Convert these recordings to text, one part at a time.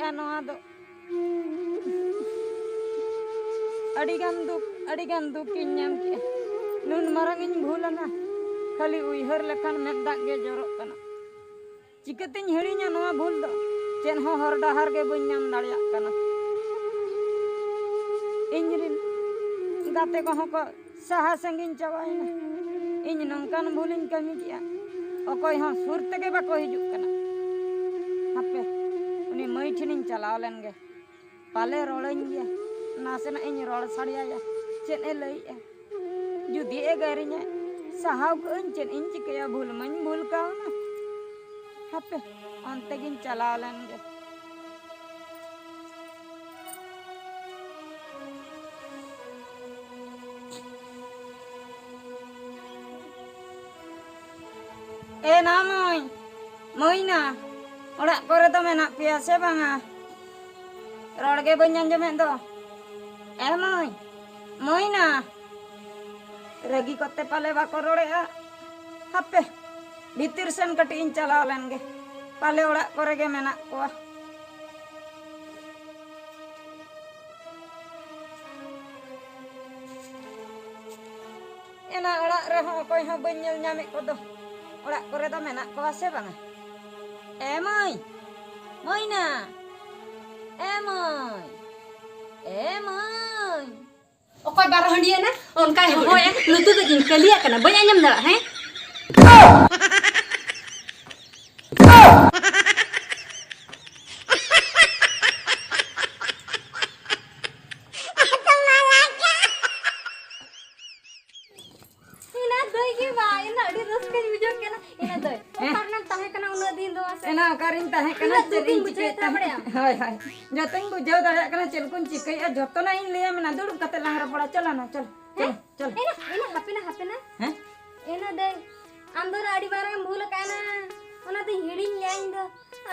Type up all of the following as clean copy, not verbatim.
kaya noa do adigan duk kinyam ke nun marangin bhulana khali uihar lekhan meddak ge jorok kana chikateñ hirinya noa bhul do chen ho hor dahar ge bañ nyam dariyak kana iñrin gate ko ko saha sangin chabaina iñ nongkan bhulin kami kiya okoy ho sur tege bako hijuk kana hape uni mai thiniñ chalaw len ge pale roleñ ge nasena iñ rol sadiya ya chen e lei e judi e garinya sahaw ko chen iñ chikaya bhul mañ bhul ka na hape onte gin chalaw len ge na moy na orak kore to menak pia se banga rol ge bañ anjomen do moy na ragi kote pale bako rorea hape bitir sen kati in chalaw len ge pale orak kore ge menak koa ena orak reho okoy ho bañ nyel nyamik kodo orak kore do menak koa se banga moy na moy okoy baro handia na onka hoya lutu do jin kalia kana bañ anyam dara he ena karin tahe kana cerin cike tahe hoy joteng bujau daya kana celkun cike ya jotona in liya mena duduk kate lang rapoda chalana chal ena hapena ena de andor adi barang bhul kana ona de hidin yain do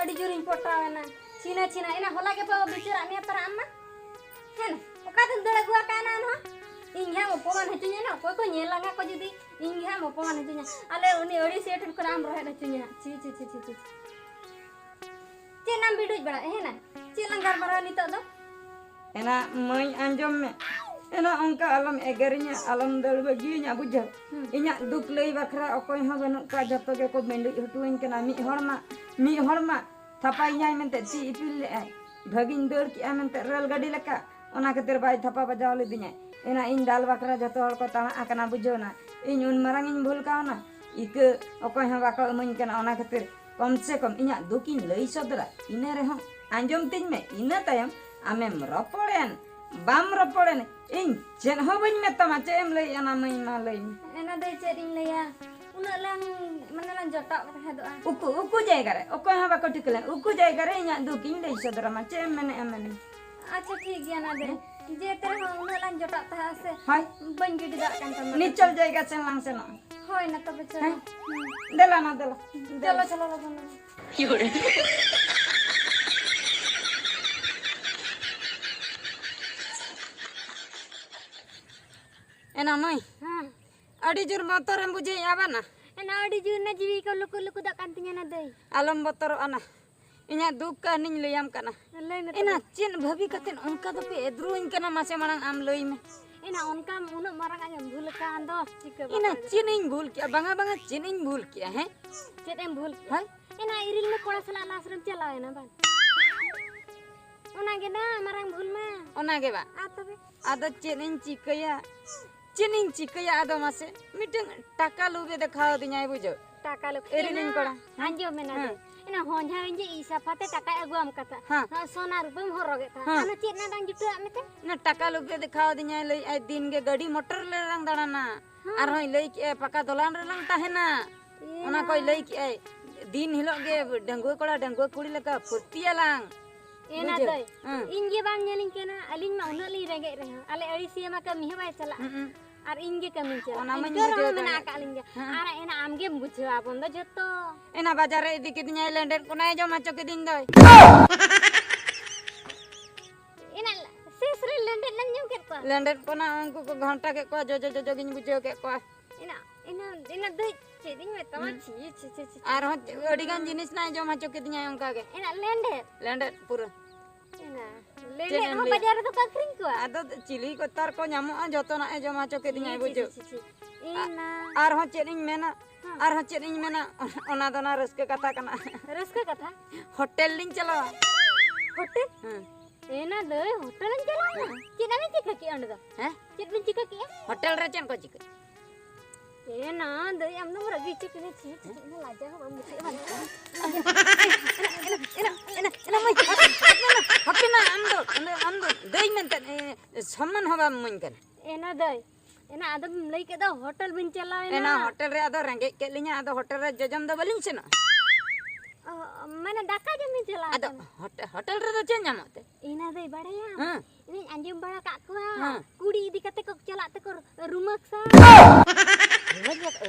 adi jurin potawena china ena hola ke pa bicara me para amma hen oka den dole gua kana no ingha opoman hetunya na ko nyelanga ko judi ingha opoman hetunya ale uni ori setin ko am rohe hetunya ci nam biduj bada hena ci langgar mara nito do ena moy anjom me ena ongka alam egerinya alam dal baginya bujau inya duk lei bakra okoy ho banuk ka joto ge ko mendu hutuin kana mi horma thapai nyai mente ci ipil le bhagin dor ki amente rel gadi leka ona ketir bai thapa bajaw le dinya ena in dal bakra joto hor ko tama akana bujau na in un marang in bhul ka na ike okoy ho bako emuñ kana ona ketir कम से कम इना दुकिन लई सदरा इने रहो आंजम तिन में इना तयम आमेम रपड़ेन balm रपड़ेन इन जेन हो बइन में तमा चेम लई अना मई मा लई एना दे चेरिन लया उना lang mana lang jota कथा दोआ उकु जायगा रे ओको हा बाको टिकले उकु जायगा रे इना दुकिन लई सदरा मा चेम मने अमने अच्छा ठीक गया ना दे जे तेरे हो उना lang jota था से हाय बन गिड दा kan तम निचल जायगा से lang से ना होय ना तब चलो देला चलो Yore. एना मई अड़ी जुर मोतरम बुझे आबा ना एना अड़ी जुर ना जीवी को लुकु दा कांतिnya na दई आलम बोतर आना इना दुख का निन लयम kana एना चिन भभी कतेन उनका तो पे एद्रुइन kana मासे मांग आम लई में ina onka unak marang ayam bhul ka ando chika ina चिनिन भूल किया बंगा चिनिन भूल किया है chet em bhul hai ina iril me kora sala lasram chalaw na ban ona ge na marang bhul ma ona ge ba atabe ado चिनिन चिकया ado मासे मिटंग टाका लुबे देखाव दिनाय बुझो taka lu इरिलिन Koda anjo mena de ina honja inje isa pate taka agu am kata sona rupam horoge ta ana chet na dang jutu amete ना टाका लुबे देखाव दिनाय लई आई दिन गे गाड़ी मोटर ले रंग दाना आर होय लई के पका दोलान रे रंग ताहेना ओना कोई लई के दिन हिलो गे डंगुआ कोड़ा डंगुआ कुड़ी लका फुर्तिया लांग ena doi inge bang nyeling kena alin ma una li rege re ale ari sia ma kami he bai chala ar inge kami chala ona man bujo mena ka alinge ara ena amge bujo apon do joto एना बाजार रे इदी के दिनाय London कोनाय जो macho के दिन दई ena sesre lenden nan nyum ket pa London कोना उनको को घंटा के को जो गिन बुझो के को ena doi cheding me tama chi आर हो अडिगान जिनिस ना जो माचो के दिनाय उनका के ena lende लंडन पूरा Lele ho bajar itu kakring ko. ado chili ko tar ko nyamoa jotonae joma hocho kedinya buju Ina. arhon ced ᱤᱧ mena arhon ced ᱤᱧ mena ona do na raska katha kana Raska kata. hotel liñ chalawa Hotel. Ina doi hotel an chala. Cina min cika ki anda. Heh? Cid min cika ki ya? hotel re cen ko chika Ina doi am nomor lagi cik ini cik. Ina lajar ho baru cik man. ena mai hapina amdo dei menta samman hoba muñ kan Ina doi. Ina adam lay ke da hotel bin chala ena hotel re ado renge ke linya ado hotel re jajam do balin seno Mana daka jam min chala. ado hotel re do cen nyamote Ina doi badaya. Ini anjum bara kak ko. Ha. Kudi idi kate ko chala te ko rumah sa.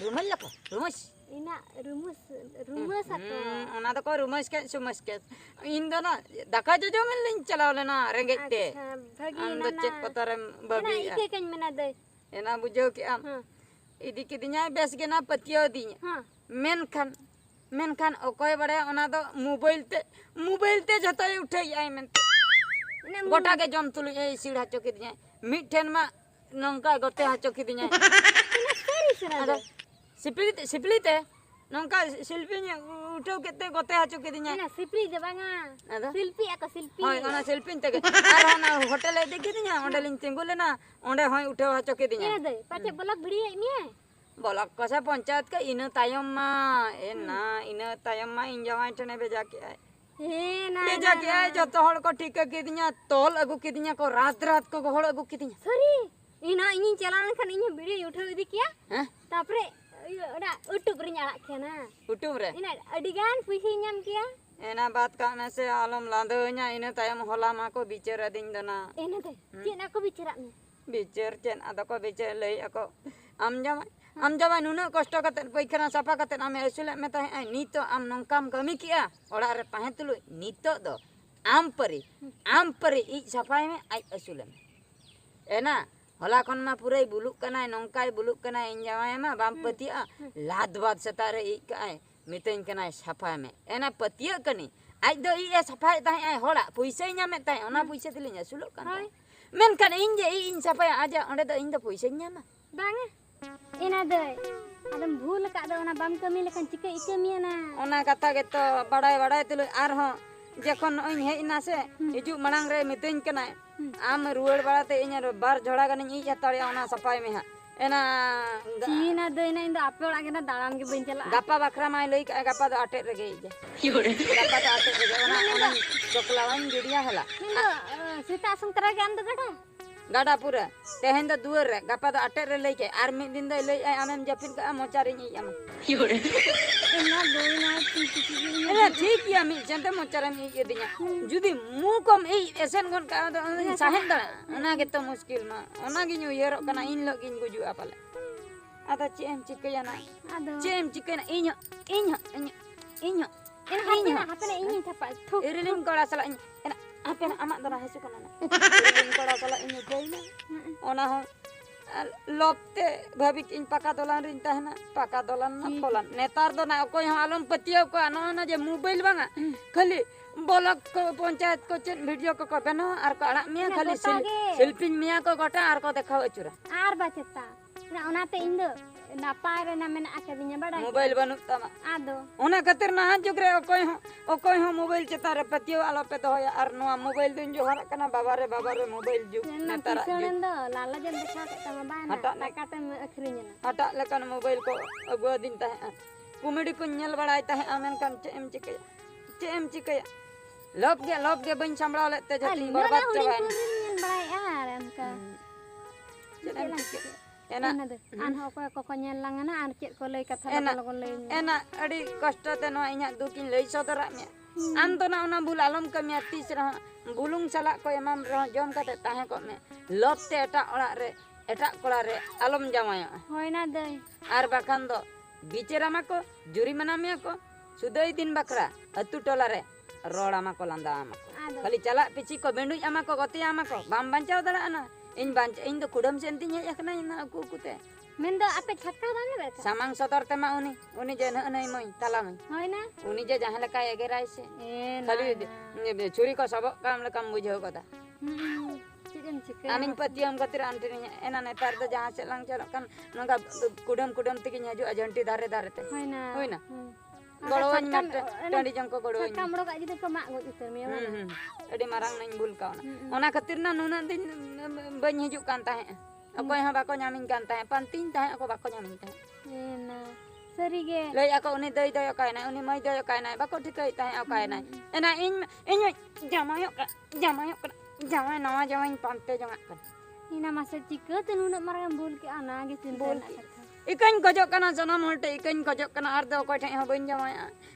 rumah lako rumus Ina rumus satu. ona do ko rumus ke sumas ke indo na daka jajam liñ chalaw lena renge te Bagi am do cet kotorem Ina babi ike kan mana doi. ena bujau ki am idi kidinya bes gena patio dinya Ha. menkan okoy bade ona do mobile te jotoy uthai ai men Ina गोटा के जम तुलु ए सीढ़ा चौकी दिया मिठेन मा नंका गोते हा चौकी दिया ina seri sera अरे doi. सिपलीते नंका शिल्पी ने उठो केते गोते हा चौकी दिया Ina sipri je banga. Ada? Silpi ako silpi. होय ओना शिल्पी ते आर ना होटल ए देखि दिया ओंडे लिन तिंगुले ना ओंडे होय उठो हा चौकी दिया Ina doi. Pace bolak bidi ini ya. बोला कसे पंचायत का इन तायम मा ए ना इन तायम मा इन जवाई ठने भेजा के आए Ina. भेजा के आए जतो हड़ को ठीक के दिया तोल अगु के दिया को रात रात को हड़ अगु के दिया Sorry. Ina ingin jalan kan ingin bidi uठो idi kia. हैं Tapre udah utuh beri nyala kena. उठुम रे Ina adigan puisi nyam kia. एना बात का में से आलम लांदोnya इन तायम होला मा को बिचार दिन दना Ina doi. Cik aku bicara ni. बिचार चेन आदो को बिचार लई अको आम जमा नुना कष्ट कते पैखना साफा कते आमे असुले में ताहे आई नीतो आम नंकाम कमी किया ओड़ा रे ताहे तुलु नीतो दो आम परी इ सफाई में आई असुले में एना होला खन मा पुरै बुलुक कनाय नंकाय बुलुक कनाय इन जमाय मा बाम पतिया लाद बाद सतारे इ काय मितेन कनाय सफाई में एना पतिया कनी आई दो इ सफाई ताहे आई होला पैसा ᱧᱟᱢᱮ ताहे ओना पैसा तिलिन असुलोक kan Hai. मेनखान इन जे इन सफाई आजा ओंडे दो इन दो पैसा ᱧᱟᱢᱟ Banga. Ina doi. Adam bhul ka do ona bam kami lekan chika ikamiya na. ओना कथा के तो बड़ाई तुलु आर हो जखन ओइन हेइना से हिजु मणांग रे मितेन कनाय आम रुवाड़ बाड़ाते इन बार झोड़ा गन इ हताड़िया ओना सफाई में हा एना Cina doi na indo ape orang kena dalam ke bencala. गापा Bakhra my लई का गापा दो आटे रे गई जे गापा दो आटे रे ओना ओना चोकलावन गिडिया हला Indo sita asung tera ke ando gada. गाडा पूरा तेहेन दो दुवर रे गापा दो आटे रे लई के आर मि दिन दो लई आमेम जपिन का मोचारी इ आम Ina doi na cici एना ठीक या मि जंते मोचारा मि ये दिया जुदी मु कम ए एसन गन का दो साहेन दा ओना के तो मुश्किल मा ओना गिन उयरो कना इन लो गिन गुजु आपले आता चेम चिकया ना Aduh. चेम चिकना इño Ina hapena ini capa. Tuh. इरिलिन कोड़ा सला एना आपन अमा दना हसु कना ना इरिलिन कोड़ा सला इño देना ओना हो लोपते भाभी इन पका दोलान रिन ताहना पका दोलान ना फोलान नेतार दो ना कोई हम आलम पतियो को आनो ना जे मोबाइल बांगा खाली ब्लॉक को पंचायत को चेन वीडियो को बनो आर को अड़ा मिया खाली सेल्फी मिया को गोटा आर को देखाओ अचुरा Ar baceta. Na onate indo napay re na mena akadinya bada. Mobile बनु तमा Ado. ओना खातिर ना जुगरे ओकोय हो मोबाइल चेता रे पतियो आलो पे तो यार नोआ मोबाइल दिन जो हरा कना बाबा रे मोबाइल जुग Na नेतारा pisolen do lala jan dekha ke tama bana. Hata na. Takate akhrinya na. हटा लेकन मोबाइल को अगुआ दिन ताहे कॉमेडी को नेल बड़ाई ताहे आमेन kan चेम चिकया लोब के बन संभळा लेते जति बर्बाद चबाय Barai ar anka. चेम चिकया Anna Ena do. An ho ko nyelang na an cek ko lei katha Ena. ko lei. एना अड़ी कष्ट ते नो इña दुकिन लई सदरा मे आम तो ना ओना भूल आलम कमिया तीस रह बुलुंग सला को एमाम रह जम कते ताहे को मे लोब ते एटा ओड़ा रे एटा कोड़ा रे आलम जमाया Hoi na doi. आर बाखान दो बिचेरा माको जुरिमाना मिया को सुदय दिन बकरा अतु टोला रे रोड़ा माको लंदा माको Ado. खाली चला पिची को बेंडु आमा को गति आमा को बाम बांचाव दड़ा ना इन दो कुडम सेंती nya yakna ina aku kute Mendo ape chakka bang beta. samang sodor tema uni je na nai moi tala moi Hoi na. uni je jahan leka egerai se Eh खाली छुरी को सबक काम ले काम बुझो कदा Cik em cik. Amin patiam katir antene ena netar do jahan sed lang jalok kan nongka kudam tegi nyaju ajanti dare te. Hoina. Goroin mat tandi jangko goroin. Sakam ro kak jadi ko mak got itu mi. Adi marang nang bul kau na. Ona katir na nuna tin bañ hijuk kan tahe. Ako ha bako nyamin kan tahe pantin tahe ako bako nyamin tahe. Ena. Sari ge. Lai ako uni dai dai kai na uni mai dai kai na bako tikai tahe ako kai na. Ena in jamayok jamay nawa jamay pante jangak kan. Ina masa cika tu nuna marang bul ke ana ge Bul cinta nak. Ikan kojok kana sanam holte ikan kojok kana ardo okoi thai ha bañ jamay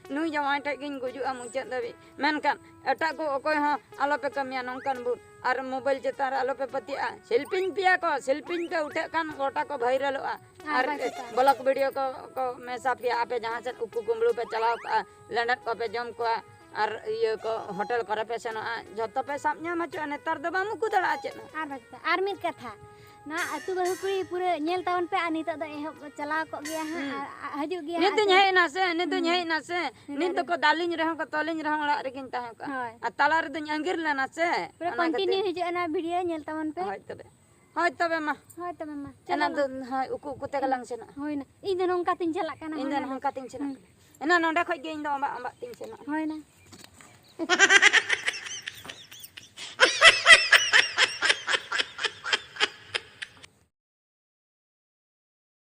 nui jamay thai kin guju amuchat dabi menkan etak ko okoi ha alope kamia nongkan bu ar mobile chetar alope patia selfie pia ko selfie ke uठे kan gota ko viral a ar blog video ko mesa pia ape jahan se uku gumblu pe chalao landat ko pe jom ko ar iye ko hotel kore pe seno joto pe sapnya machu netar do bamu ku dala achet Ar mit katha. Nah, atu baru kuri pura nyel tahun pe ani tak dah cala kok gaya ha haju gaya. Ni tu nyai na se ni to ko dalin reho ko tolin reho orak rekin tahe ko a tala re tu nyangir lana se Pura continue haju ana video nyel tahun pe. hoy tobe ma Ma. ena do hoy uku te galang sena Hoi na. Ida nong kating jalak kana. indan hong kating sena ena nonda khoj ge indo amba ting sena Hoi na.